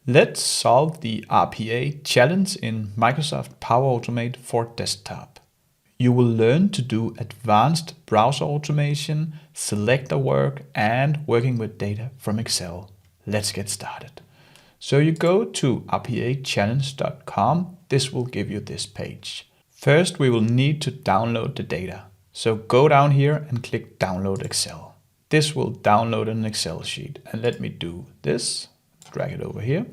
Let's solve the RPA challenge in Microsoft Power Automate for desktop. You will learn to do advanced browser automation, selector work, and working with data from Excel. Let's get started. So you go to rpachallenge.com. This will give you this page. First, we will need to download the data. So go down here and click Download Excel. This will download an Excel sheet. And let me do this. Drag it over here.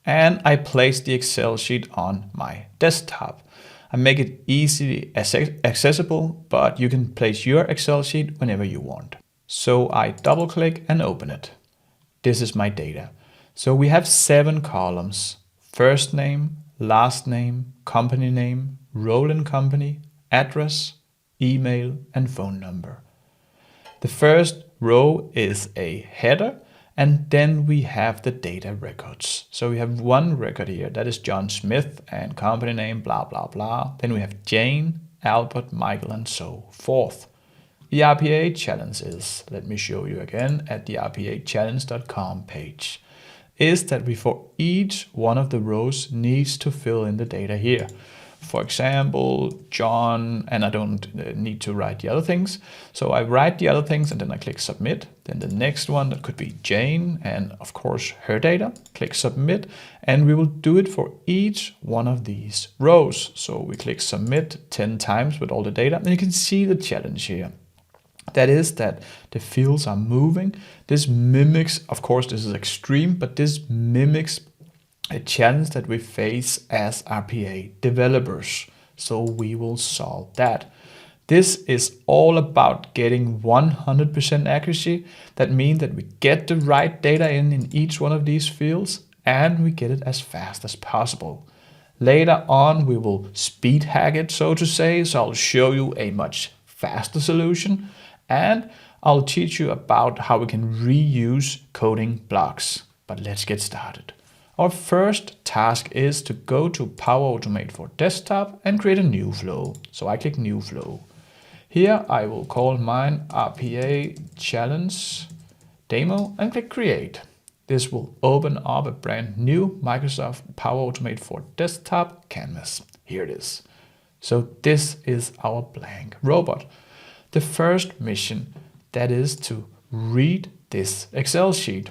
And I place the Excel sheet on my desktop. I make it easily accessible, but you can place your Excel sheet whenever you want. So I double click and open it. This is my data. So we have 7 columns: first name, last name, company name, role in company, address, email, and phone number. The first row is a header, and then we have the data records. So we have one record here, that is John Smith and company name, blah, blah, blah. Then we have Jane, Albert, Michael, and so forth. The RPA challenge is, let me show you again at the rpachallenge.com page, is that we for each one of the rows needs to fill in the data here. For example, John, and I don't need to write the other things. So I write the other things and then I click submit. Then the next one, that could be Jane and of course her data, click submit. And we will do it for each one of these rows. So we click submit 10 times with all the data. And you can see the challenge here. That is that the fields are moving. This mimics, of course, this is extreme, but this mimics a challenge that we face as RPA developers. So we will solve that. This is all about getting 100% accuracy. That means that we get the right data in each one of these fields and we get it as fast as possible. Later on, we will speed hack it, so to say. So I'll show you a much faster solution and I'll teach you about how we can reuse coding blocks. But let's get started. Our first task is to go to Power Automate for desktop and create a new flow. So I click New Flow. Here I will call mine RPA Challenge Demo and click Create. This will open up a brand new Microsoft Power Automate for desktop canvas. Here it is. So this is our blank robot. The first mission, that is to read this Excel sheet.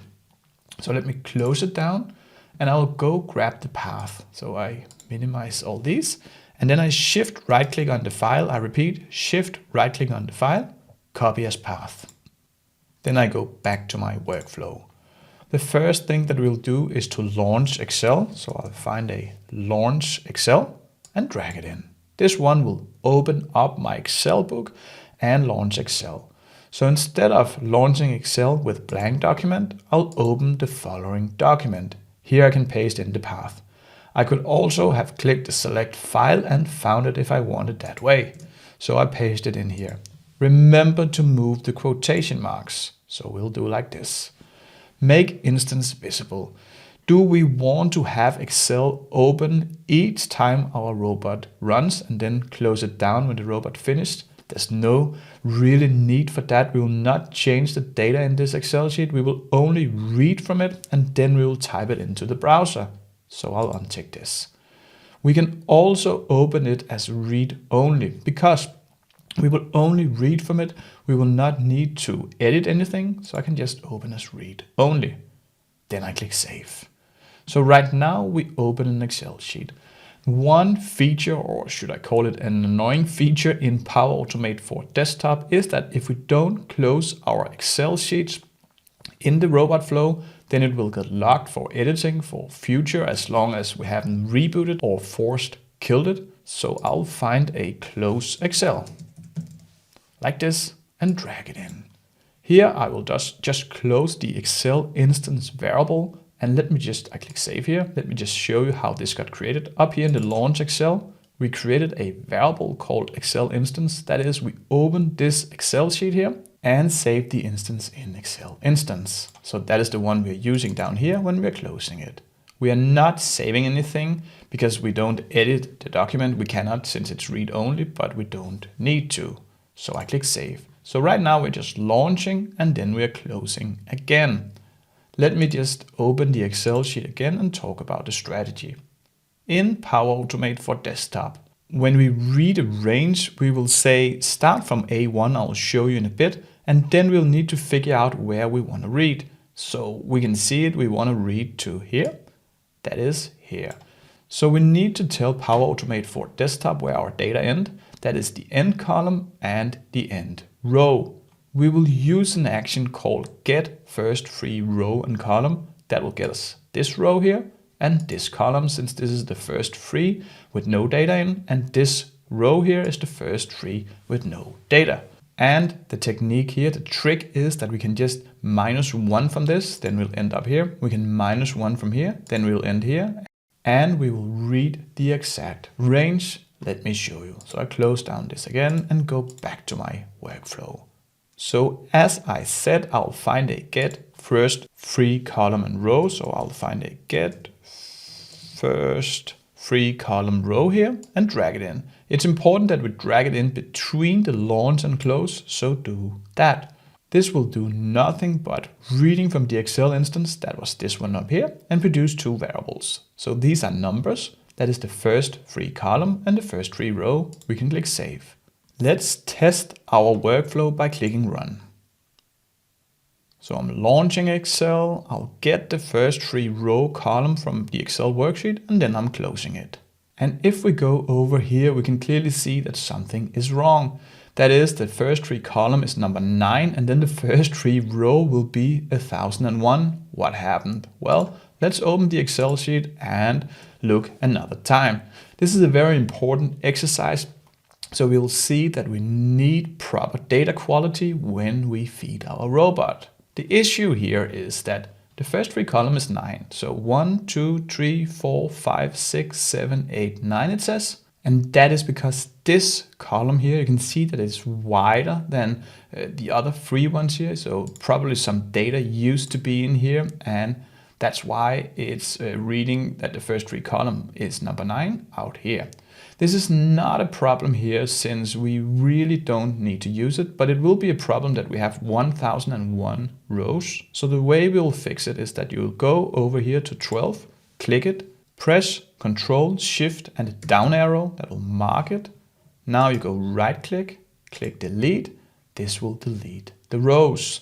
So let me close it down. And I'll go grab the path. So I minimize all these and then I shift right click on the file. I repeat, shift right click on the file, copy as path. Then I go back to my workflow. The first thing that we'll do is to launch Excel. So I'll find a launch Excel and drag it in. This one will open up my Excel book and launch Excel. So instead of launching Excel with blank document, I'll open the following document. Here I can paste in the path. I could also have clicked the select file and found it if I wanted that way. So I paste it in here. Remember to move the quotation marks. So we'll do like this. Make instance visible. Do we want to have Excel open each time our robot runs and then close it down when the robot finished? There's no really need for that. We will not change the data in this Excel sheet. We will only read from it and then we will type it into the browser. So I'll untick this. We can also open it as read only because we will only read from it. We will not need to edit anything. So I can just open as read only. Then I click save. So right now we open an Excel sheet. One feature, or should I call it an annoying feature in Power Automate for desktop, is that if we don't close our Excel sheets in the robot flow, then it will get locked for editing for future as long as we haven't rebooted or forced killed it. So I'll find a close Excel like this and drag it in. Here I will just close the Excel instance variable. And I click save here. Let me just show you how this got created. Up here in the launch Excel, we created a variable called Excel instance. That is, we opened this Excel sheet here and saved the instance in Excel instance. So that is the one we're using down here when we're closing it. We are not saving anything because we don't edit the document. We cannot since it's read only, but we don't need to. So I click save. So right now we're just launching and then we're closing again. Let me just open the Excel sheet again and talk about the strategy. In Power Automate for desktop, when we read a range, we will say start from A1, I'll show you in a bit, and then we'll need to figure out where we want to read. So we can see it, we want to read to here, that is here. So we need to tell Power Automate for desktop where our data end, that is the end column and the end row. We will use an action called get first free row and column that will get us this row here and this column, since this is the first free with no data in, and this row here is the first free with no data. And the technique here, the trick is that we can just -1 from this, then we'll end up here. We can -1 from here, then we'll end here, and we will read the exact range. Let me show you. So I close down this again and go back to my workflow. So as I said, I'll find a get first free column and row. So I'll find a get first free column row here and drag it in. It's important that we drag it in between the launch and close, so do that. This will do nothing but reading from the Excel instance, that was this one up here, and produce two variables. So these are numbers, that is the first free column and the first free row. We can click save. Let's test our workflow by clicking run. So I'm launching Excel, I'll get the first free row column from the Excel worksheet, and then I'm closing it. And if we go over here, we can clearly see that something is wrong. That is, the first free column is number 9, and then the first free row will be 1001. What happened? Well, let's open the Excel sheet and look another time. This is a very important exercise. So we'll see that we need proper data quality when we feed our robot. The issue here is that the first free column is 9. So 1, 2, 3, 4, 5, 6, 7, 8, 9 it says. And that is because this column here, you can see that it's wider than the other free ones here. So probably some data used to be in here, and that's why it's reading that the first free column is number 9 out here. This is not a problem here since we really don't need to use it, but it will be a problem that we have 1001 rows. So the way we'll fix it is that you'll go over here to 12, click it, press Control, Shift and a down arrow that will mark it. Now you go right click, click delete. This will delete the rows.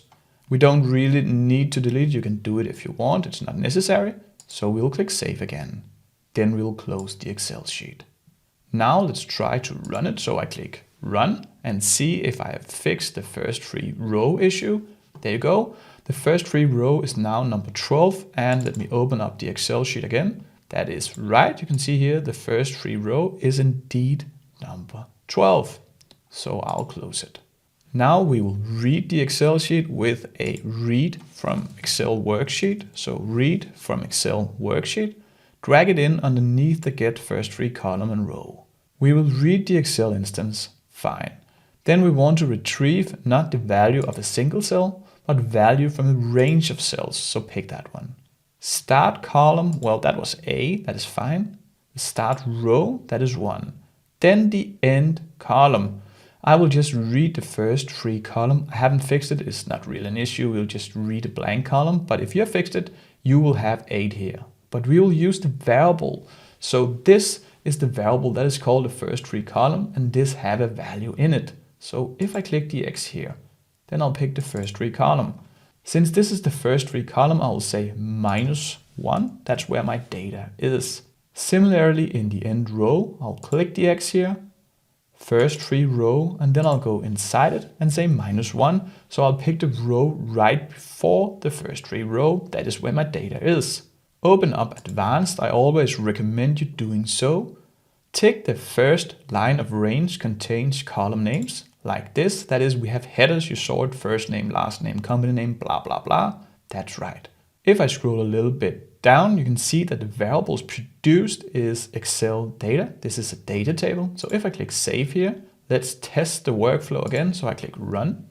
We don't really need to delete. You can do it if you want. It's not necessary. So we'll click save again. Then we'll close the Excel sheet. Now let's try to run it. So I click run and see if I have fixed the first free row issue. There you go. The first free row is now number 12. And let me open up the Excel sheet again. That is right. You can see here the first free row is indeed number 12. So I'll close it. Now we will read the Excel sheet with a read from Excel worksheet. So read from Excel worksheet. Drag it in underneath the get first free column and row. We will read the Excel instance, fine. Then we want to retrieve not the value of a single cell, but value from a range of cells. So pick that one. Start column, well, that was A, that is fine. Start row, that is 1. Then the end column. I will just read the first free column. I haven't fixed it, it's not really an issue. We'll just read a blank column, but if you have fixed it, you will have 8 here. But we will use the variable. So this is the variable that is called the first free column, and this have a value in it. So if I click the X here, then I'll pick the first free column. Since this is the first free column, I will say -1. That's where my data is. Similarly, in the end row, I'll click the X here, first free row, and then I'll go inside it and say -1. So I'll pick the row right before the first free row. That is where my data is. Open up advanced. I always recommend you doing so. Tick the first line of range contains column names like this. That is, we have headers. You saw it, first name, last name, company name, blah, blah, blah. That's right. If I scroll a little bit down, you can see that the variables produced is Excel data. This is a data table. So if I click save here, let's test the workflow again. So I click run.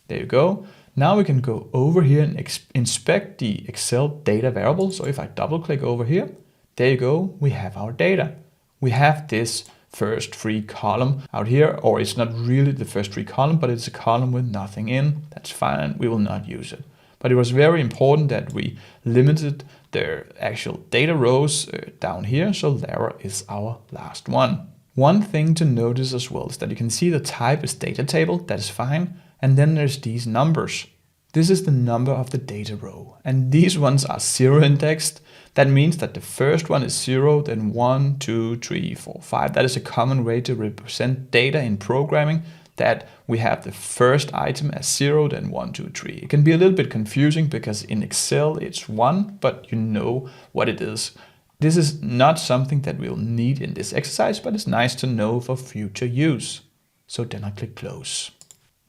There you go. Now we can go over here and inspect the Excel data variable. So if I double click over here, there you go, we have our data. We have this first free column out here, or it's not really the first free column, but it's a column with nothing in. That's fine, we will not use it. But it was very important that we limited the actual data rows down here. So there is our last one. One thing to notice as well is that you can see the type is data table. That is fine. And then there's these numbers. This is the number of the data row. And these ones are 0 indexed. That means that the first one is 0, then 1, 2, 3, 4, 5. That is a common way to represent data in programming, that we have the first item as 0, then 1, 2, 3. It can be a little bit confusing because in Excel it's 1, but you know what it is. This is not something that we'll need in this exercise, but it's nice to know for future use. So then I click close.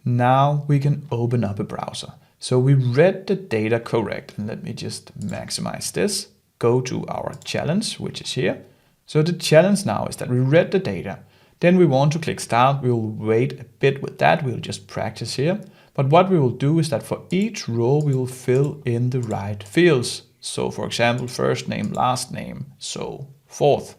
Now we can open up a browser. So we read the data correct, and let me just maximize this. Go to our challenge, which is here. So the challenge now is that we read the data. Then we want to click start. We will wait a bit with that. We'll just practice here. But what we will do is that for each row, we will fill in the right fields. So for example, first name, last name, so forth.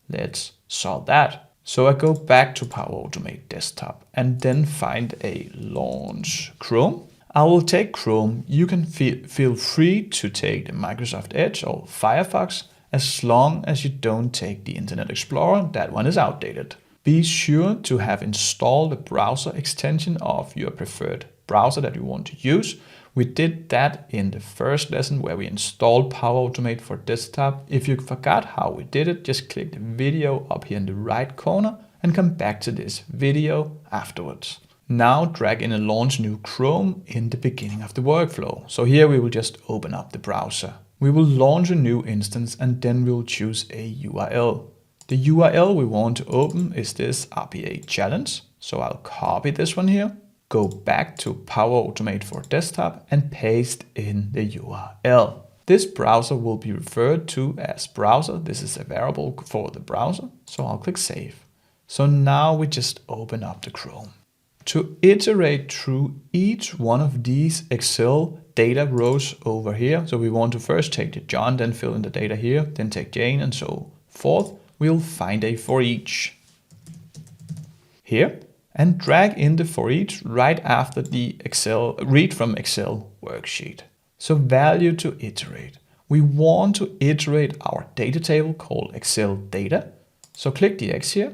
Let's solve that. So I go back to Power Automate desktop and then find a launch Chrome. I will take Chrome. You can feel free to take the Microsoft Edge or Firefox as long as you don't take the Internet Explorer. That one is outdated. Be sure to have installed the browser extension of your preferred browser that you want to use. We did that in the first lesson where we installed Power Automate for desktop. If you forgot how we did it, just click the video up here in the right corner and come back to this video afterwards. Now drag in a launch new Chrome in the beginning of the workflow. So here we will just open up the browser. We will launch a new instance and then we'll choose a URL. The URL we want to open is this RPA challenge. So I'll copy this one here, go back to Power Automate for desktop and paste in the URL. This browser will be referred to as browser. This is a variable for the browser. So I'll click save. So now we just open up the Chrome. To iterate through each one of these Excel data rows over here, so we want to first take the John, then fill in the data here, then take Jane and so forth, we'll find a for each here and drag in the for each right after the Excel read from Excel worksheet. So value to iterate. We want to iterate our data table called Excel data. So click the X here,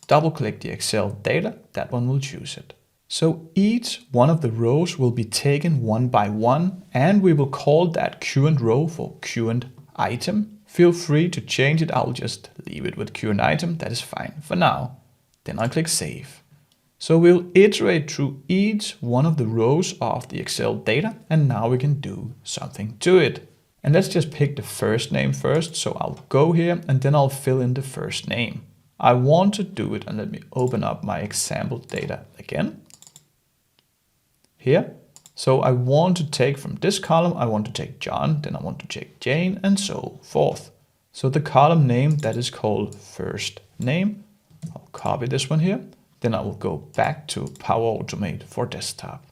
double click the Excel data, that one will choose it. So each one of the rows will be taken one by one, and we will call that current row for current item. Feel free to change it. I'll just leave it with current item. That is fine for now. Then I'll click save. So we'll iterate through each one of the rows of the Excel data, and now we can do something to it. And let's just pick the first name first. So I'll go here and then I'll fill in the first name. I want to do it, and let me open up my example data again. Here. So I want to take from this column, I want to take John, then I want to take Jane and so forth. So the column name that is called first name, I'll copy this one here. Then I will go back to Power Automate for desktop.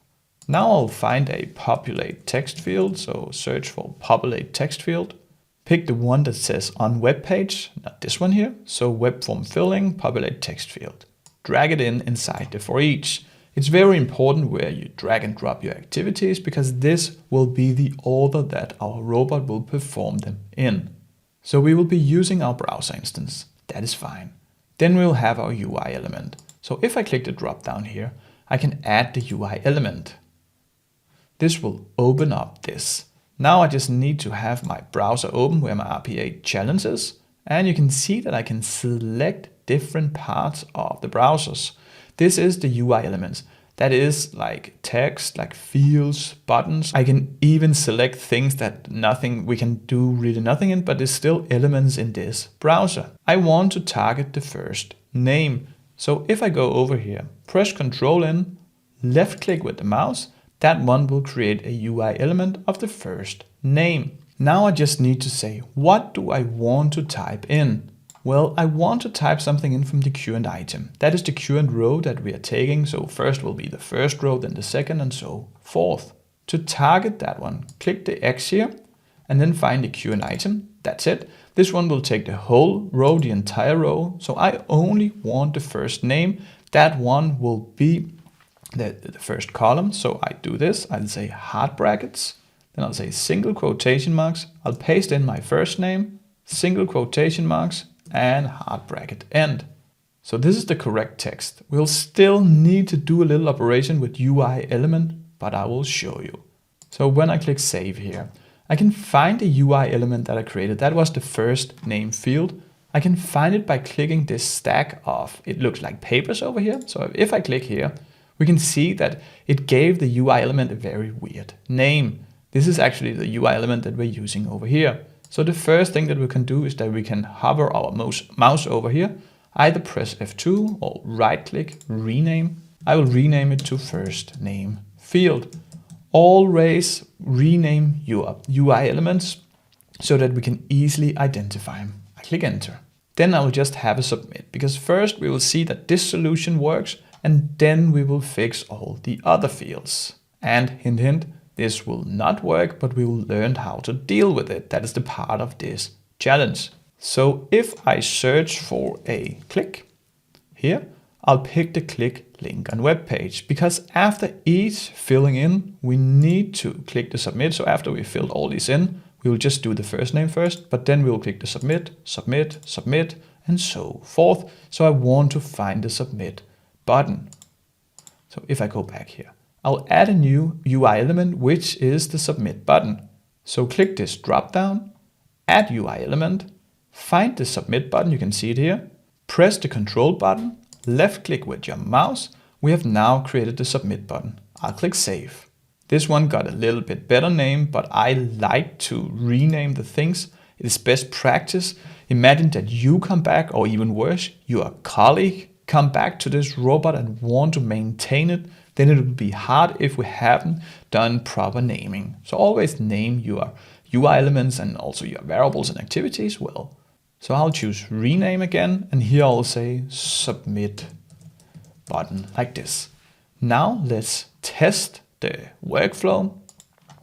Now I'll find a populate text field. So search for populate text field. Pick the one that says on web page, not this one here. So web form filling, populate text field. Drag it in inside the for each. It's very important where you drag and drop your activities because this will be the order that our robot will perform them in. So we will be using our browser instance. That is fine. Then we'll have our UI element. So if I click the drop down here, I can add the UI element. This will open up this. Now I just need to have my browser open where my RPA challenge is. And you can see that I can select different parts of the browsers. This is the UI elements. That is like text, like fields, buttons. I can even select things that we can do really nothing in, but there's still elements in this browser. I want to target the first name. So if I go over here, press Ctrl N, left click with the mouse, that one will create a UI element of the first name. Now I just need to say, what do I want to type in? Well, I want to type something in from the current item. That is the current row that we are taking. So first will be the first row, then the second and so forth. To target that one, click the X here and then find the current item. That's it. This one will take the whole row, the entire row. So I only want the first name. That one will be the first column. So I do this, I'll say hard brackets. Then I'll say single quotation marks. I'll paste in my first name, single quotation marks, and hard bracket end. So this is the correct text. We'll still need to do a little operation with UI element, but I will show you. So when I click save here, I can find the UI element that I created. That was the first name field. I can find it by clicking this stack of, it looks like papers over here. So if I click here, we can see that it gave the UI element a very weird name. This is actually the UI element that we're using over here. So the first thing that we can do is that we can hover our mouse over here, either press F2 or right click, rename. I will rename it to first name field. Always rename your UI elements so that we can easily identify them. I click enter. Then I will just have a submit, because first we will see that this solution works, and then we will fix all the other fields. And hint, hint, this will not work, but we will learn how to deal with it. That is the part of this challenge. So if I search for a click here, I'll pick the click link on web page, because after each filling in, we need to click the submit. So after we filled all these in, we will just do the first name first, but then we will click the submit, submit, submit, and so forth. So I want to find the submit button. So if I go back here, I'll add a new UI element, which is the submit button. So click this drop down, add UI element, find the submit button, you can see it here, press the control button, left click with your mouse. We have now created the submit button. I'll click save. This one got a little bit better name, but I like to rename the things. It is best practice. Imagine that you come back, or even worse, your colleague come back to this robot and want to maintain it. Then it will be hard if we haven't done proper naming. So always name your UI elements and also your variables and activities well. So I'll choose rename again, and here I'll say submit button like this. Now let's test the workflow.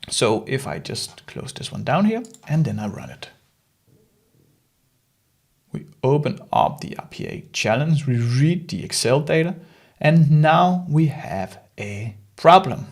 So if I just close this one down here and then I run it. We open up the RPA challenge, we read the Excel data, and now we have a problem.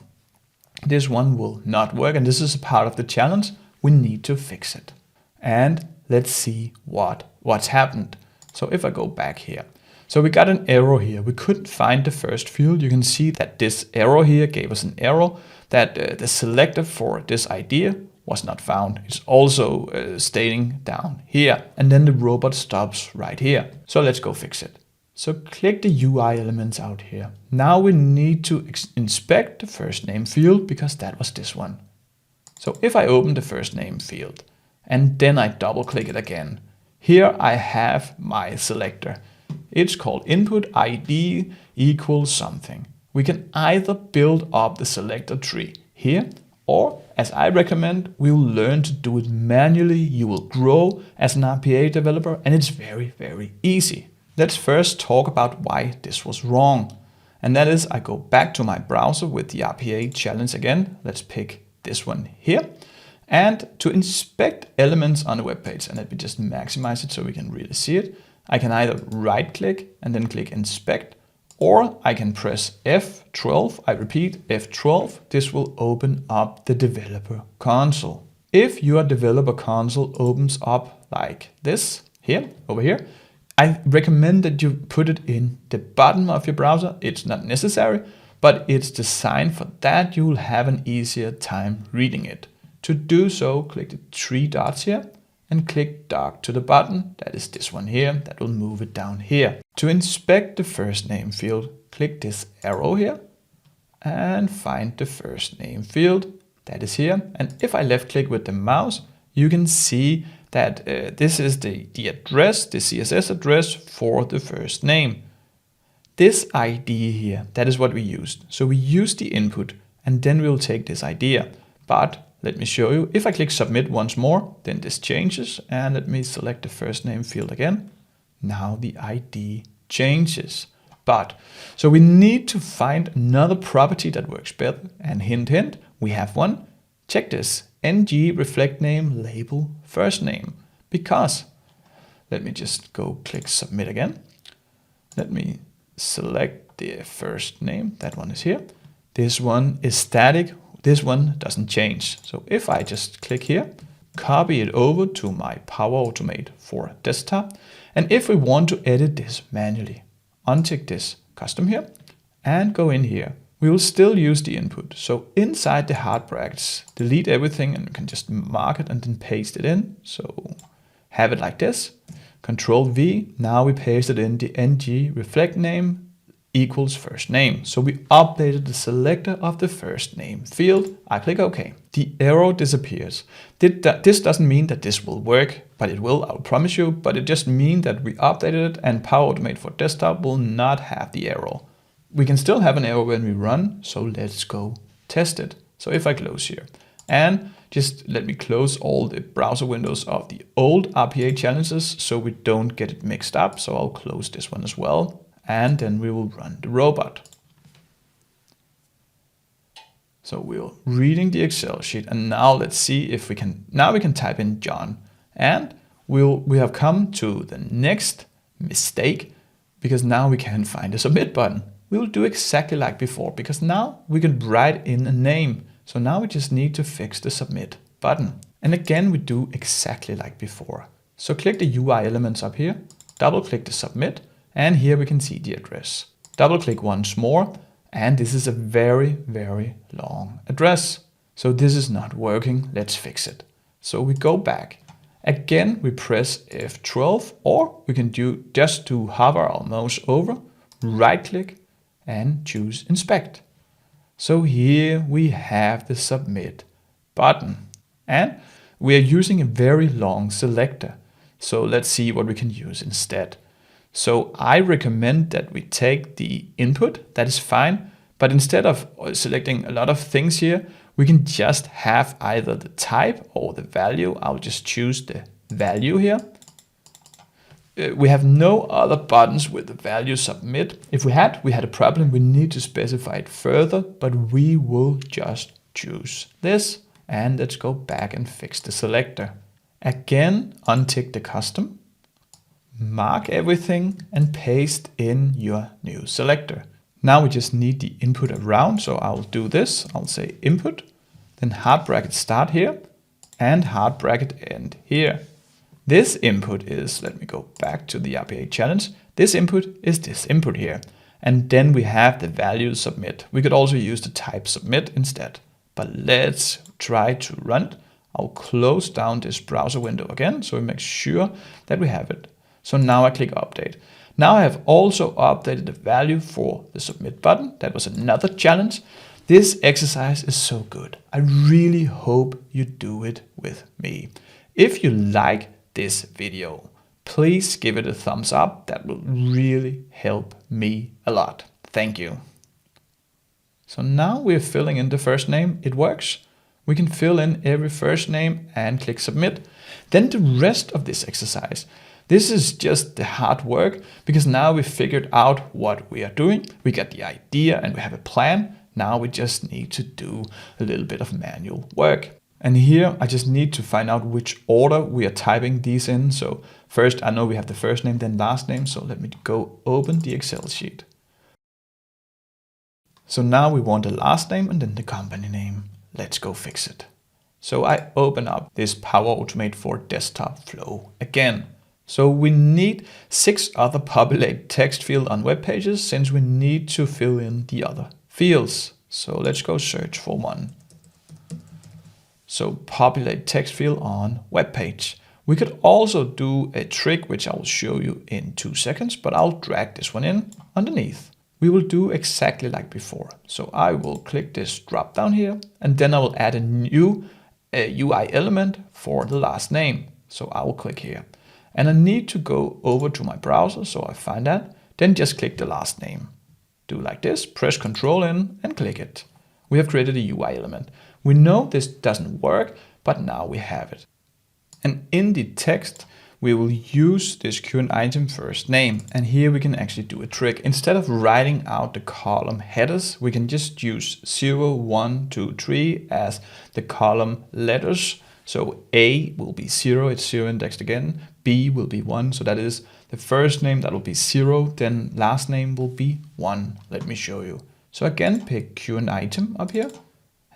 This one will not work, and this is a part of the challenge. We need to fix it. And let's see what's happened. So if I go back here, so we got an error here. We couldn't find the first field. You can see that this error here gave us an error that the selector for this idea was not found. It's also stating down here. And then the robot stops right here. So let's go fix it. So click the UI elements out here. Now we need to inspect the first name field, because that was this one. So if I open the first name field and then I double click it again, here I have my selector. It's called input ID equals something. We can either build up the selector tree here, or as I recommend, we will learn to do it manually. You will grow as an RPA developer, and it's very, very easy. Let's first talk about why this was wrong. And that is, I go back to my browser with the RPA challenge again. Let's pick this one here. And to inspect elements on a web page, and let me just maximize it so we can really see it, I can either right click and then click inspect, or I can press F12. I repeat, F12. This will open up the developer console. If your developer console opens up like this, here, over here, I recommend that you put it in the bottom of your browser. It's not necessary, but it's designed for that. You will have an easier time reading it. To do so, click the three dots here and click dock to the button. That is this one here. That will move it down here. To inspect the first name field, click this arrow here and find the first name field. That is here. And if I left click with the mouse, you can see that this is the address, the CSS address for the first name. This ID here, that is what we used. So we use the input and then we'll take this idea. But let me show you. If I click submit once more, then this changes. And let me select the first name field again. Now the ID changes. But so we need to find another property that works better. And hint, hint, we have one. Check this. NG reflect name label first name. Because let me just go click submit again. Let me select the first name. That one is here. This one is static. this one doesn't change. So if I just click here, copy it over to my Power Automate for desktop, and if we want to edit this manually, untick this custom here and go in here, we will still use the input. So inside the hard brackets, delete everything and we can just mark it and then paste it in. So have it like this, Control V, now we paste it in the ng reflect name equals first name. So we updated the selector of the first name field. I click OK. The arrow disappears. This doesn't mean that this will work, but it will, I'll promise you, but it just means that we updated it and Power Automate for desktop will not have the arrow. We can still have an arrow when we run, so let's go test it. So if I close here and just let me close all the browser windows of the old RPA challenges so we don't get it mixed up. So I'll close this one as well. And then we will run the robot. So we're reading the Excel sheet, and now let's see if we can, now we can type in John, and we have come to the next mistake because now we can't find the submit button. We will do exactly like before because now we can write in a name. So now we just need to fix the submit button. And again, we do exactly like before. So click the UI elements up here, double click the submit, and here we can see the address. Double click once more, and this is a very, very long address. So this is not working, let's fix it. So we go back. Again, we press F12, or we can just hover our mouse over, right click, and choose inspect. So here we have the submit button, and we are using a very long selector. So let's see what we can use instead. So I recommend that we take the input, that is fine, but instead of selecting a lot of things here, we can just have either the type or the value. I'll just choose the value here. We have no other buttons with the value submit. If we had a problem, we need to specify it further, but we will just choose this. And let's go back and fix the selector. Again, untick the custom. Mark everything and paste in your new selector. Now we just need the input around, so I'll do this. I'll say input, then hard bracket start here and hard bracket end here. This input is, let me go back to the RPA challenge. This input is this input here. And then we have the value submit. We could also use the type submit instead, but let's try to run it. I'll close down this browser window again, so we make sure that we have it. So now I click update. Now I have also updated the value for the submit button. That was another challenge. This exercise is so good. I really hope you do it with me. If you like this video, please give it a thumbs up. That will really help me a lot. Thank you. So now we're filling in the first name. It works. We can fill in every first name and click submit. Then the rest of this exercise. This is just the hard work because now we figured out what we are doing. We got the idea and we have a plan. Now we just need to do a little bit of manual work. And here I just need to find out which order we are typing these in. So first I know we have the first name, then last name. So let me go open the Excel sheet. So now we want the last name and then the company name. Let's go fix it. So I open up this Power Automate for desktop flow again. So we need 6 other populate text fields on web pages since we need to fill in the other fields. So let's go search for one. So populate text field on web page. We could also do a trick which I will show you in 2 seconds, but I'll drag this one in underneath. We will do exactly like before. So I will click this drop down here and then I will add a new UI element for the last name. So I will click here. And I need to go over to my browser, so I find that, then just click the last name. Do like this, press Ctrl in and click it. We have created a UI element. We know this doesn't work, but now we have it. And in the text, we will use this current item first name. And here we can actually do a trick. Instead of writing out the column headers, we can just use 0, 1, 2, 3 as the column letters. So A will be 0, it's 0 indexed again. B will be 1, so that is the first name, that will be 0, then last name will be 1. Let me show you. So again, pick current item up here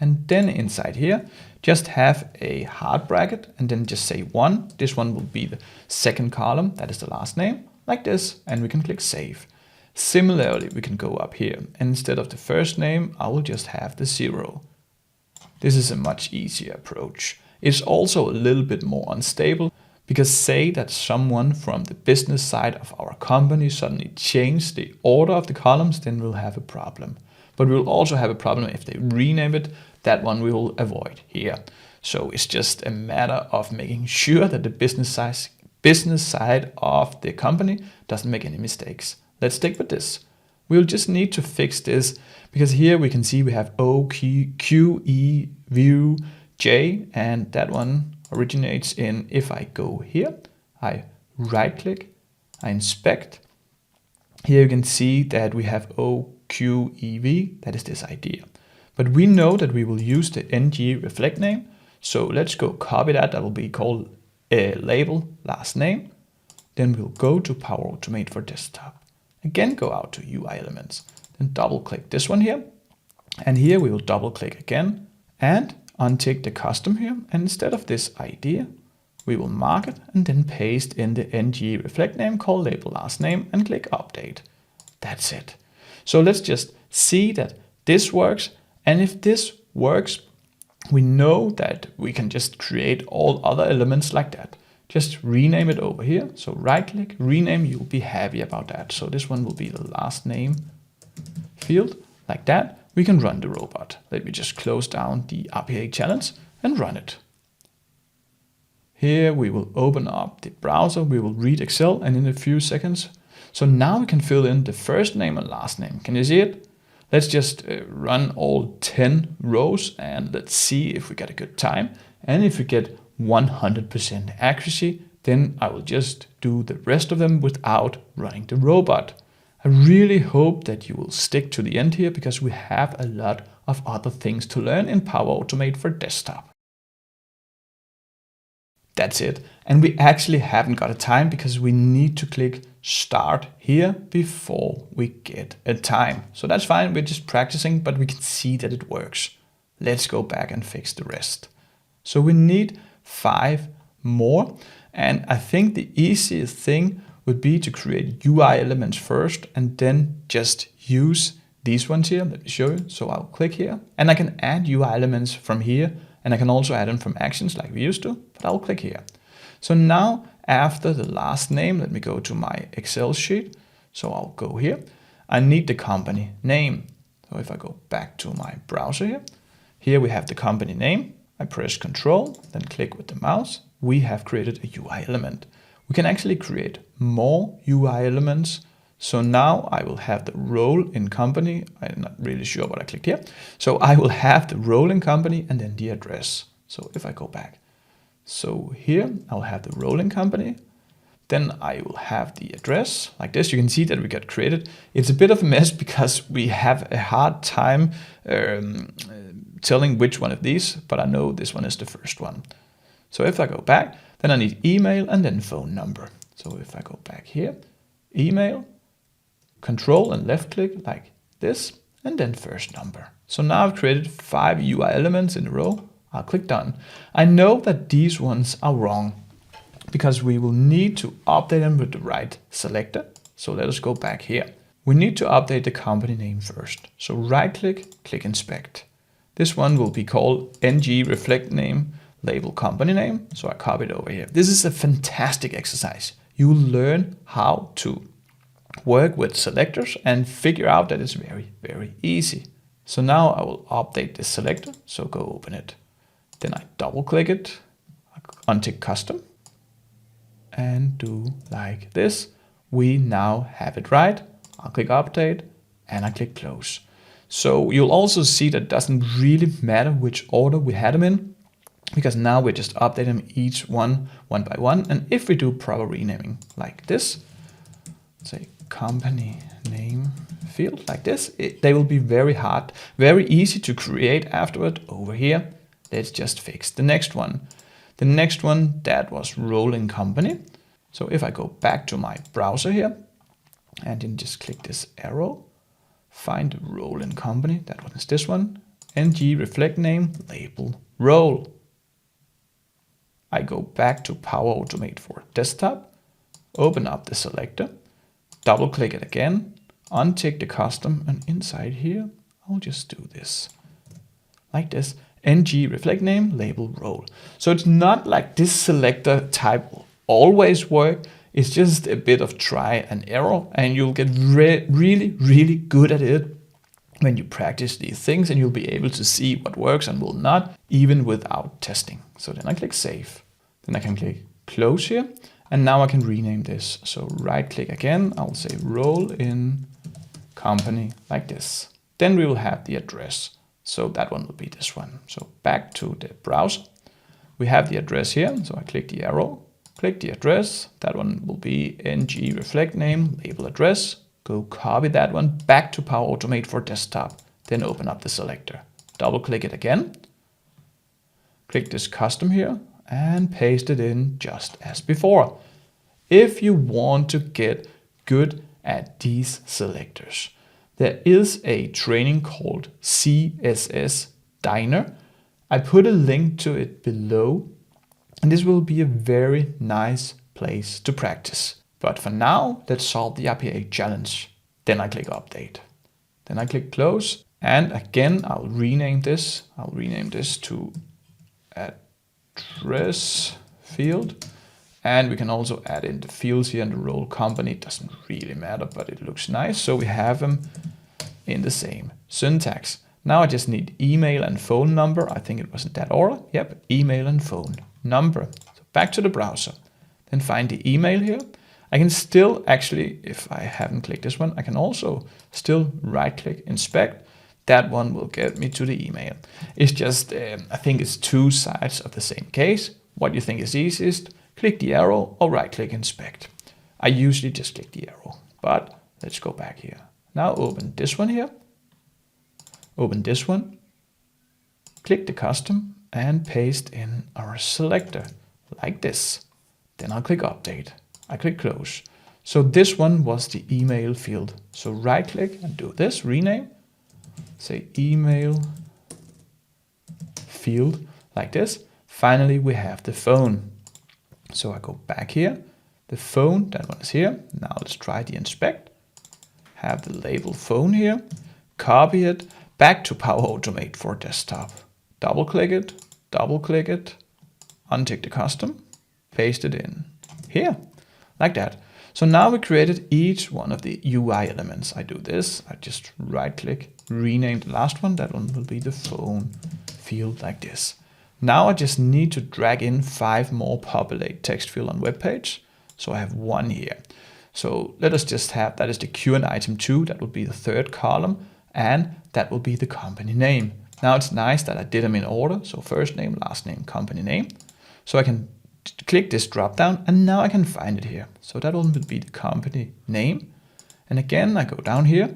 And then inside here, just have a hard bracket and then just say 1. This one will be the second column, that is the last name, like this, and we can click save. Similarly, we can go up here, and instead of the first name, I will just have the 0. This is a much easier approach. It's also a little bit more unstable, because say that someone from the business side of our company suddenly changed the order of the columns, then we'll have a problem. But we'll also have a problem if they rename it. That one we will avoid here. So it's just a matter of making sure that the business side of the company doesn't make any mistakes. Let's stick with this. We'll just need to fix this because here we can see we have O, Q, E, view, J, and that one originates in, if I go here, I right click, I inspect. Here you can see that we have O, Q, E, V, that is this idea. But we know that we will use the ng reflect name. So let's go copy that. That will be called a label last name. Then we'll go to Power Automate for desktop. Again, go out to UI elements. Then double click this one here. And here we will double click again and untick the custom here. And instead of this idea, we will mark it and then paste in the ng reflect name called label last name and click update. That's it. So let's just see that this works. And if this works, we know that we can just create all other elements like that. Just rename it over here. So right click, rename, you'll be happy about that. So this one will be the last name field like that. We can run the robot. Let me just close down the RPA challenge and run it. Here we will open up the browser. We will read Excel and in a few seconds. So now we can fill in the first name and last name. Can you see it? Let's just run all 10 rows and let's see if we get a good time. And if we get 100% accuracy, then I will just do the rest of them without running the robot. I really hope that you will stick to the end here because we have a lot of other things to learn in Power Automate for desktop. That's it. And we actually haven't got a time because we need to click start here before we get a time. So that's fine. We're just practicing, but we can see that it works. Let's go back and fix the rest. So we need 5 more. And I think the easiest thing would be to create UI elements first and then just use these ones here. Let me show you. So I'll click here and I can add UI elements from here. And I can also add them from actions like we used to, but I'll click here. So now after the last name, let me go to my Excel sheet. So I'll go here. I need the company name. So if I go back to my browser here we have the company name. I press Control, then click with the mouse. We have created a UI element. We can actually create more UI elements. So now I will have the role in company. I'm not really sure what I clicked here. So I will have the role in company and then the address. So if I go back, so here I'll have the role in company. Then I will have the address like this. You can see that we got created. It's a bit of a mess because we have a hard time telling which one of these, but I know this one is the first one. So if I go back, then I need email and then phone number. So if I go back here, email, Control and left click like this, and then first number. So now I've created 5 UI elements in a row. I'll click done. I know that these ones are wrong because we will need to update them with the right selector. So let us go back here. We need to update the company name first. So right click, click inspect. This one will be called ng reflect name label company name. So I copy it over here. This is a fantastic exercise. You will learn how to work with selectors and figure out that it's very, very easy. So now I will update this selector. So go open it. Then I double click it, untick custom and do like this. We now have it right. I'll click update and I click close. So you'll also see that it doesn't really matter which order we had them in because now we just update them each one by one. And if we do proper renaming like this, say company name field like this, they will be very easy to create afterward over here. Let's just fix the next one. The next one, that was role in company. So if I go back to my browser here and then just click this arrow, find role in company, that one is this one, ng reflect name label role. I go back to Power Automate for desktop, open up the selector, double click it again, untick the custom, and inside here, I'll just do this. Like this, ng reflect name label role. So it's not like this selector type will always work. It's just a bit of try and error, and you'll get really good at it when you practice these things, and you'll be able to see what works and will not, even without testing. So then I click save. Then I can click close here, and now I can rename this. So right click again, I'll say role in company like this. Then we will have the address. So that one will be this one. So back to the browser. We have the address here. So I click the arrow, click the address. That one will be ng reflect name label address. Go copy that one back to Power Automate for desktop. Then open up the selector. Double click it again. Click this custom here and paste it in just as before. If you want to get good at these selectors, there is a training called CSS Diner. I put a link to it below, and this will be a very nice place to practice. But for now, let's solve the RPA challenge. Then I click update. Then I click close, and again, I'll rename this. I'll rename this to address field. And we can also add in the fields here and the role company. It doesn't really matter, but it looks nice. So we have them in the same syntax. Now I just need email and phone number. I think it was in that order. Yep, email and phone number. So back to the browser. Then find the email here. I can still actually, if I haven't clicked this one, I can also still right click inspect. That one will get me to the email. It's just, I think it's two sides of the same case. What you think is easiest, click the arrow or right click inspect. I usually just click the arrow, but let's go back here. Now open this one here, open this one, click the custom and paste in our selector like this. Then I'll click update. I click close. So this one was the email field. So right click and do this, rename, say email field like this. Finally, we have the phone. So I go back here, the phone, that one is here. Now let's try the inspect. Have the label phone here, copy it back to Power Automate for desktop. Double click it, untick the custom, paste it in here, like that. So now we created each one of the UI elements. I do this, I just right click, rename the last one. That one will be the phone field like this. Now I just need to drag in 5 more populate text field on web page. So I have one here. So let us just have, that is the Q&A item 2, that will be the 3rd column, and that will be the company name. Now it's nice that I did them in order. So first name, last name, company name. So I can click this drop down and now I can find it here. So that will be the company name. And again, I go down here,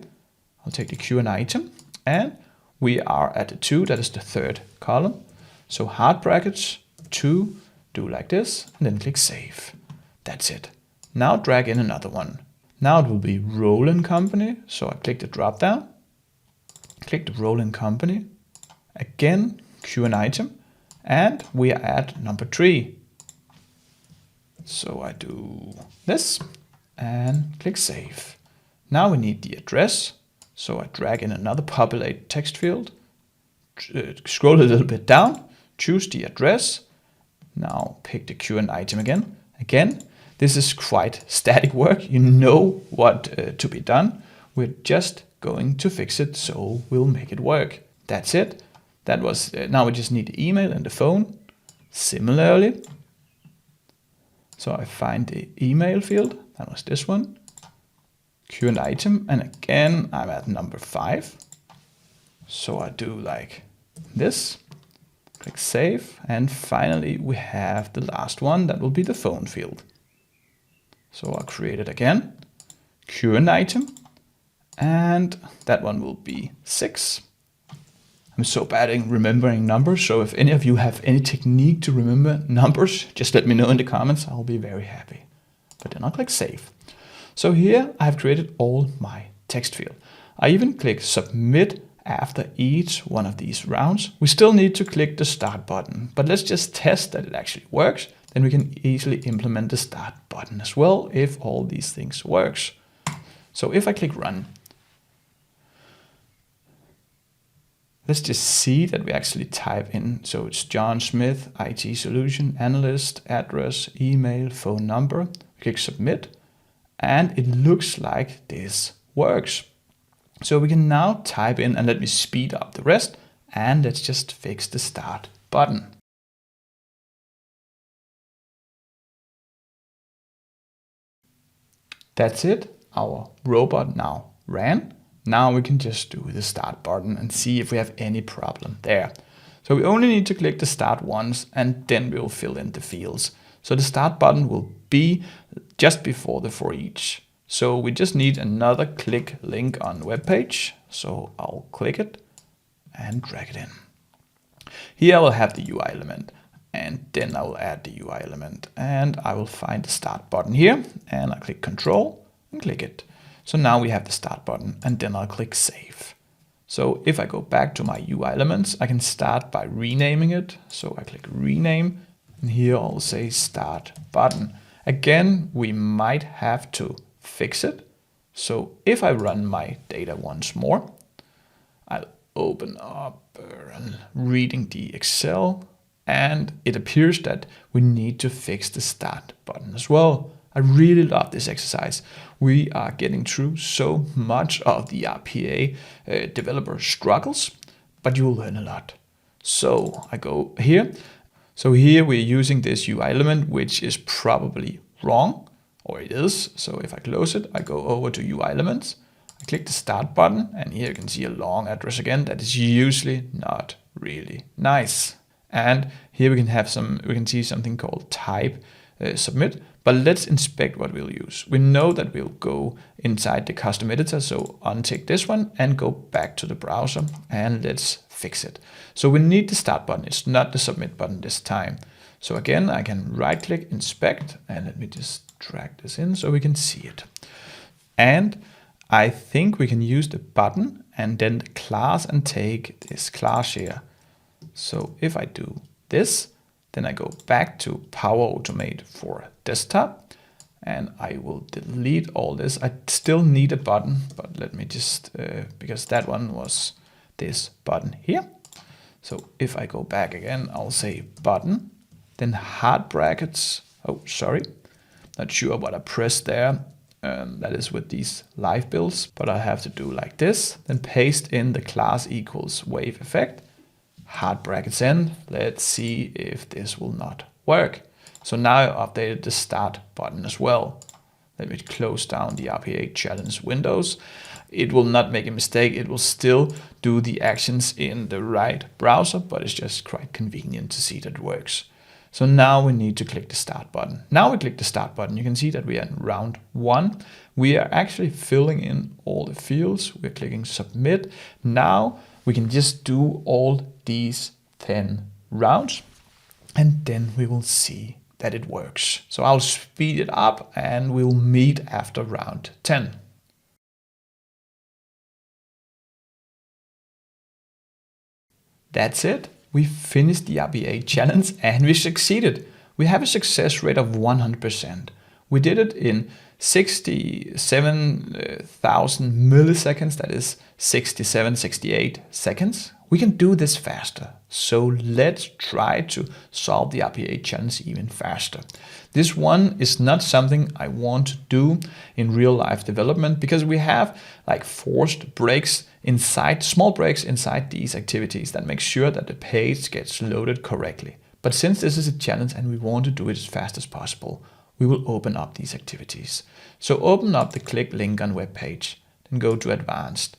I'll take the Q&A item and we are at the 2, that is the 3rd column. So hard brackets 2, do like this and then click save. That's it. Now drag in another one. Now it will be role in company. So I click the drop down, click the role in company, again Q&A item, and we are at number 3. So I do this and click save. Now we need the address. So I drag in another populate text field, scroll a little bit down, choose the address. Now pick the Q&A item again. Again, this is quite static work. You know what to be done. We're just going to fix it, so we'll make it work. That's it. That was, now we just need the email and the phone. Similarly, so I find the email field, that was this one, Q&A item, and again, I'm at number 5. So I do like this, click save, and finally we have the last one, that will be the phone field. So I'll create it again, Q&A item, and that one will be 6. I'm so bad at remembering numbers, so if any of you have any technique to remember numbers, just let me know in the comments, I'll be very happy. But then I'll click save. So here I've created all my text field. I even click submit after each one of these rounds, we still need to click the start button, but let's just test that it actually works. Then we can easily implement the start button as well if all these things works. So if I click run, let's just see that we actually type in. So it's John Smith, IT Solution Analyst, address, email, phone number. Click submit, and it looks like this works. So we can now type in, and let me speed up the rest, and let's just fix the start button. That's it. Our robot now ran. Now we can just do the start button and see if we have any problem there. So we only need to click the start once, and then we'll fill in the fields. So the start button will be just before the for each. So we just need another click link on the web page. So I'll click it and drag it in. Here I will have the UI element, and then I will add the UI element, and I will find the start button here, and I click Control and click it. So now we have the start button, and then I'll click Save. So if I go back to my UI elements, I can start by renaming it. So I click Rename, and here I'll say Start Button. Again, we might have to fix it. So if I run my data once more, I'll open up reading the Excel, and it appears that we need to fix the start button as well. I really love this exercise. We are getting through so much of the RPA developer struggles, but you will learn a lot. So I go here. So here we're using this UI element, which is probably wrong, or it is. So if I close it, I go over to UI elements, I click the start button, and here you can see a long address again that is usually not really nice. And here we can see something called type submit, but let's inspect what we'll use. We know that we'll go inside the custom editor, so untick this one and go back to the browser, and let's fix it. So we need the start button, it's not the submit button this time. So again, I can right click, inspect, and let me just drag this in so we can see it. And I think we can use the button and then the class and take this class here. So if I do this, then I go back to Power Automate for desktop, and I will delete all this. I still need a button, but let me just, because that one was this button here. So if I go back again, I'll say button, then hard brackets. Oh, sorry, not sure what I pressed there. That is with these live builds, but I have to do like this, then paste in the class equals wave effect, hard brackets in. Let's see if this will not work. So now I updated the start button as well. Let me close down the RPA challenge windows. It will not make a mistake. It will still do the actions in the right browser, but it's just quite convenient to see that it works. So now we need to click the start button. Now we click the start button. You can see that we are in round 1. We are actually filling in all the fields. We're clicking submit. Now we can just do all these 10 rounds, and then we will see that it works. So I'll speed it up and we'll meet after round 10. That's it. We finished the RPA challenge and we succeeded. We have a success rate of 100%. We did it in 67,000 milliseconds, that is 68 seconds. We can do this faster. So let's try to solve the RPA challenge even faster. This one is not something I want to do in real life development because we have like forced breaks inside, small breaks inside these activities that make sure that the page gets loaded correctly. But since this is a challenge and we want to do it as fast as possible, we will open up these activities. So open up the click link on web page, then go to advanced.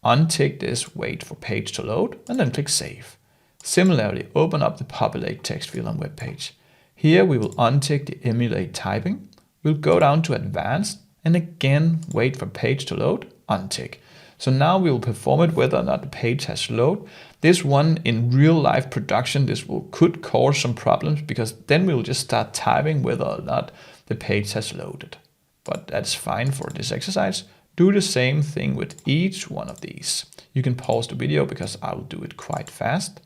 Untick this, wait for page to load, and then click save. Similarly, open up the populate text field on web page. Here we will untick the emulate typing. We'll go down to advanced and again wait for page to load, untick. So now we will perform it whether or not the page has loaded. This one in real life production, could cause some problems because then we'll just start typing whether or not the page has loaded. But that's fine for this exercise. Do the same thing with each one of these. You can pause the video because I will do it quite fast.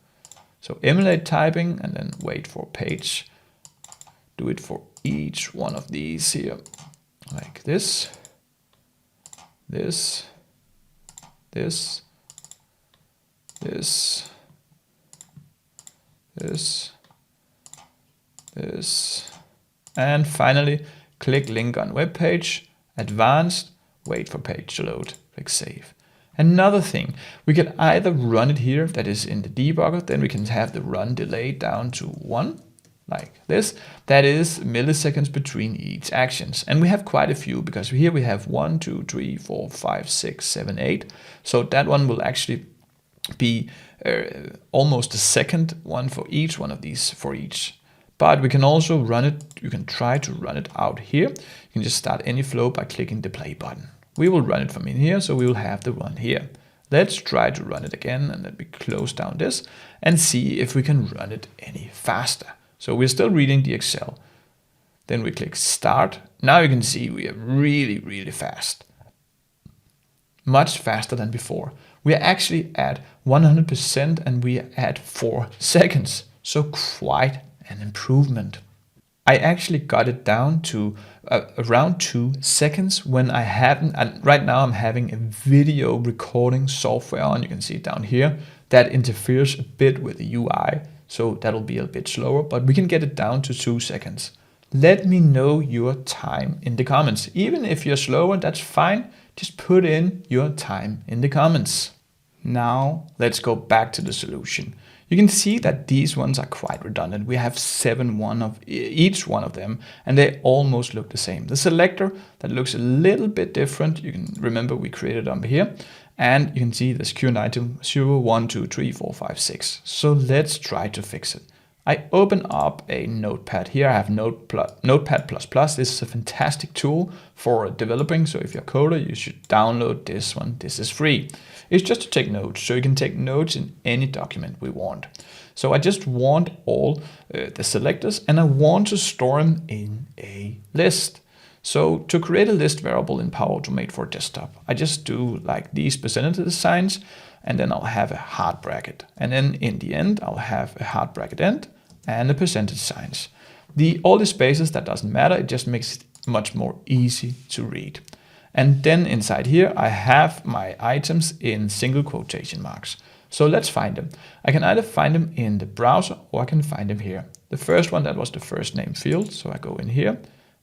So emulate typing and then wait for page. Do it for each one of these here, like this, this, this, this, this, this, and finally click link on web page, advanced, wait for page to load, click save. Another thing, we can either run it here, that is in the debugger, then we can have the run delay down to 1, like this. That is milliseconds between each actions. And we have quite a few, because here we have 1, 2, 3, 4, 5, 6, 7, 8. So that one will actually be almost a second one for each one of these for each. But we can also run it, you can try to run it out here. You can just start any flow by clicking the play button. We will run it from in here, so we will have the run here. Let's try to run it again, and then we close down this and see if we can run it any faster. So we're still reading the Excel. Then we click start. Now you can see we are really, really fast. Much faster than before. We are actually at 100% and we are at 4 seconds. So quite an improvement. I actually got it down to around 2 seconds when I haven't, and right now I'm having a video recording software on, you can see it down here, that interferes a bit with the UI, so that'll be a bit slower, but we can get it down to 2 seconds. Let me know your time in the comments. Even if you're slower, that's fine, just put in your time in the comments. Now let's go back to the solution. You can see that these ones are quite redundant. We have each one of them, and they almost look the same. The selector, that looks a little bit different. You can remember we created them here, and you can see this current item 0, 1, 2, 3, 4, 5, 6. So let's try to fix it. I open up a notepad here. I have Notepad++. This is a fantastic tool for developing. So if you're a coder, you should download this one. This is free. It's just to take notes. So you can take notes in any document we want. So I just want all the selectors, and I want to store them in a list. So to create a list variable in Power Automate for desktop, I just do like these percentage signs, and then I'll have a hard bracket. And then in the end, I'll have a hard bracket end and the percentage signs. All the spaces, that doesn't matter. It just makes it much more easy to read. And then inside here, I have my items in single quotation marks. So let's find them. I can either find them in the browser or I can find them here. The first one, that was the first name field. So I go in here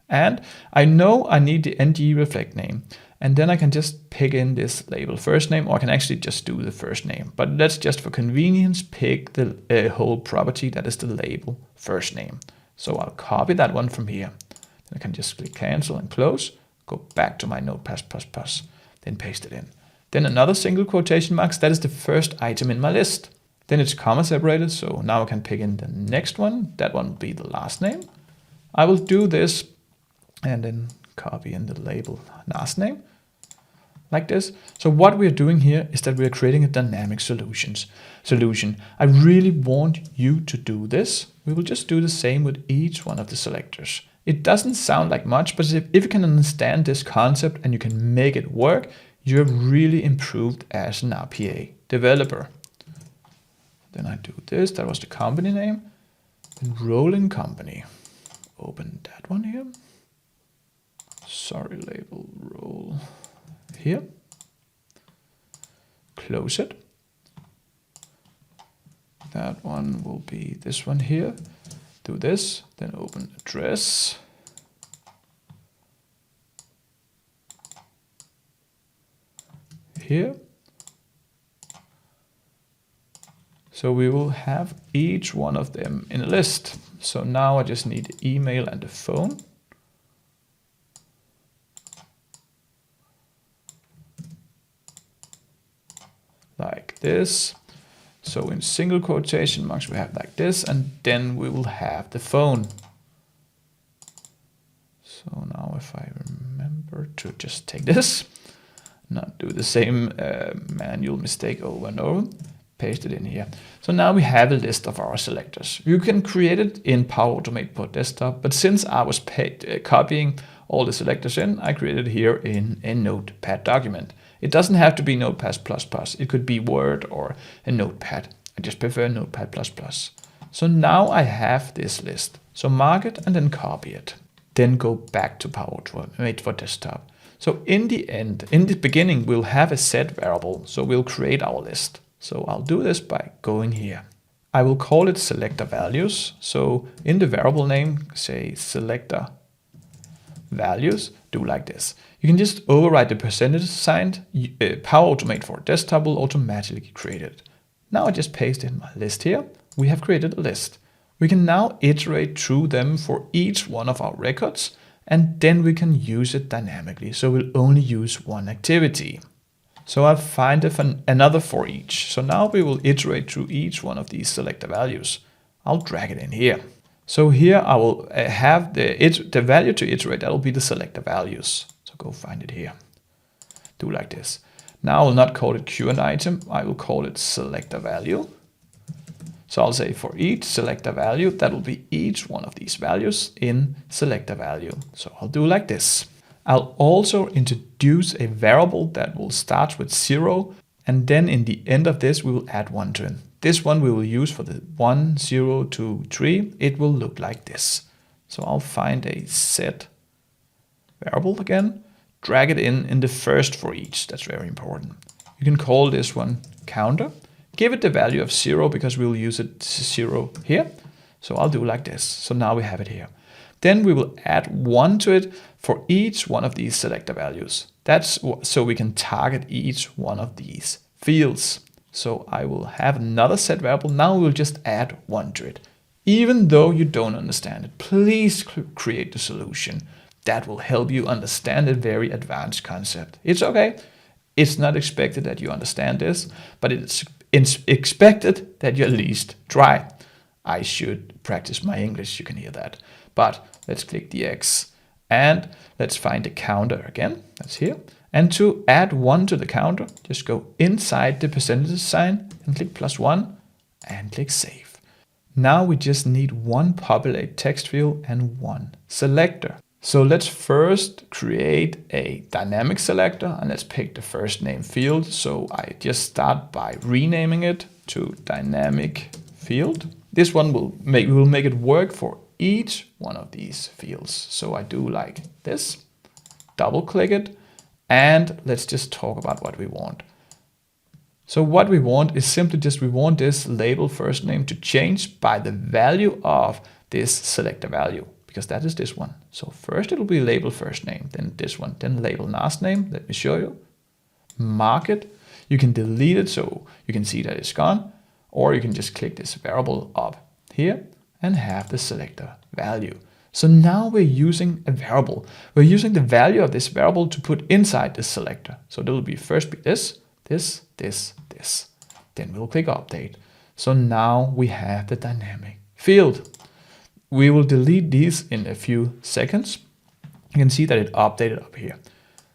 and I know I need the ng reflect name. And then I can just pick in this label first name, or I can actually just do the first name. But let's just for convenience pick the whole property that is the label first name. So I'll copy that one from here. Then I can just click cancel and close, go back to my Notepad++, then paste it in. Then another single quotation marks, that is the first item in my list. Then it's comma separated, so now I can pick in the next one. That one will be the last name. I will do this and then copy in the label last name like this. So what we're doing here is that we're creating a dynamic solution. I really want you to do this. We will just do the same with each one of the selectors. It doesn't sound like much, but if you can understand this concept and you can make it work, you're really improved as an RPA developer. Then I do this, that was the company name, and rolling company. Open that one here. Sorry, label roll here. Close it. That one will be this one here. Do this, then open address. Here. So we will have each one of them in a list. So now I just need the email and the phone. Like this. So in single quotation marks we have like this, and then we will have the phone. So now if I remember to just take this, not do the same manual mistake over and over, paste it in here. So now we have a list of our selectors. You can create it in Power Automate for desktop, but since I was copying all the selectors in, I created here in a Notepad document. It doesn't have to be Notepad++. It could be Word or a Notepad. I just prefer Notepad++. So now I have this list. So mark it and then copy it. Then go back to Populate for desktop. So in the beginning, we'll have a set variable. So we'll create our list. So I'll do this by going here. I will call it selector values. So in the variable name, say selector values, do like this. You can just override the percentage sign. Power Automate for desktop will automatically create it. Now I just paste in my list here. We have created a list. We can now iterate through them for each one of our records, and then we can use it dynamically. So we'll only use one activity. So I'll find another for each. So now we will iterate through each one of these selector values. I'll drag it in here. So here I will have the value to iterate. That will be the selector values. So go find it here. Do like this. Now I will not call it Q and item. I will call it selector value. So I'll say for each selector value, that will be each one of these values in selector value. So I'll do like this. I'll also introduce a variable that will start with 0, and then in the end of this, we will add 1 to it. This one we will use for the 1, 0, 2, 3. It will look like this. So I'll find a set variable again, drag it in the first for each. That's very important. You can call this one counter. Give it the value of 0 because we'll use it 0 here. So I'll do like this. So now we have it here. Then we will add 1 to it for each one of these selector values. That's so we can target each one of these fields. So I will have another set variable. Now we'll just add 1 to it. Even though you don't understand it, please create the solution. That will help you understand a very advanced concept. It's okay. It's not expected that you understand this, but it's expected that you at least try. I should practice my English, you can hear that. But let's click the X and let's find the counter again. That's here. And to add 1 to the counter, just go inside the percentage sign and click +1 and click save. Now we just need one populate text field and one selector. So let's first create a dynamic selector and let's pick the first name field. So I just start by renaming it to dynamic field. This one we will make it work for each one of these fields. So I do like this, double click it, and let's just talk about what we want. So what we want is simply just we want this label first name to change by the value of this selector value, because that is this one. So first it will be label first name, then this one, then label last name. Let me show you. Mark it. You can delete it so you can see that it's gone, or you can just click this variable up here and have the selector value. So now we're using a variable. We're using the value of this variable to put inside this selector. So it will be first be this, this, this, this. Then we'll click update. So now we have the dynamic field. We will delete these in a few seconds. You can see that it updated up here.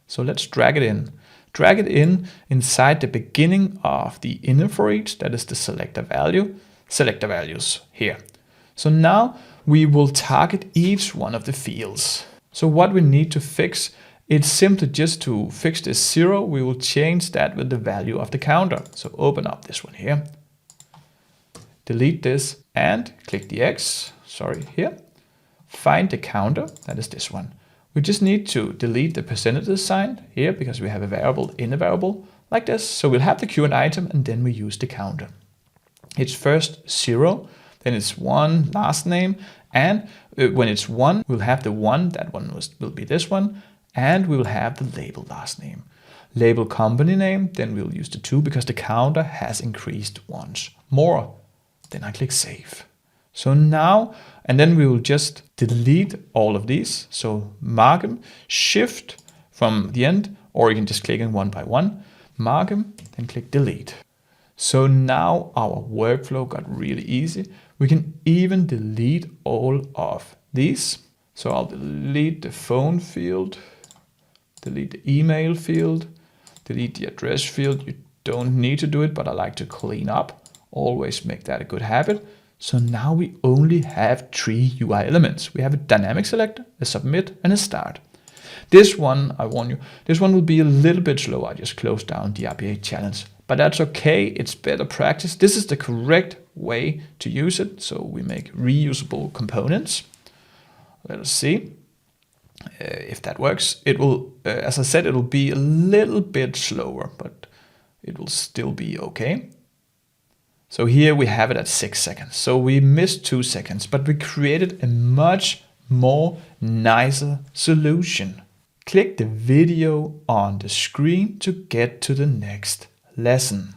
So let's drag it in. Drag it in inside the beginning of the inner for each, that is the selector values here. So now we will target each one of the fields. So what we need to fix, it's simply just to fix this 0, we will change that with the value of the counter. So open up this one here, delete this and click the X, here, find the counter, that is this one. We just need to delete the percentage sign here because we have a variable in a variable like this. So we'll have the Q and item and then we use the counter. It's first 0, then it's 1 last name, and when it's 1, we'll have the 1, that one will be this one, and we will have the label last name. Label company name, then we'll use the 2 because the counter has increased once more. Then I click save. So now, and then we will just delete all of these. So mark them, shift from the end, or you can just click in one by one, mark them, then click delete. So now our workflow got really easy. We can even delete all of these. So I'll delete the phone field, delete the email field, delete the address field. You don't need to do it, but I like to clean up. Always make that a good habit. So now we only have 3 UI elements. We have a dynamic selector, a submit, and a start. This one, I warn you, this one will be a little bit slow. I just closed down the RPA challenge, but that's okay. It's better practice. This is the correct way to use it. So we make reusable components. Let us see if that works. It will, as I said, it will be a little bit slower, but it will still be okay. So here we have it at 6 seconds. So we missed 2 seconds, but we created a much more nicer solution. Click the video on the screen to get to the next lesson.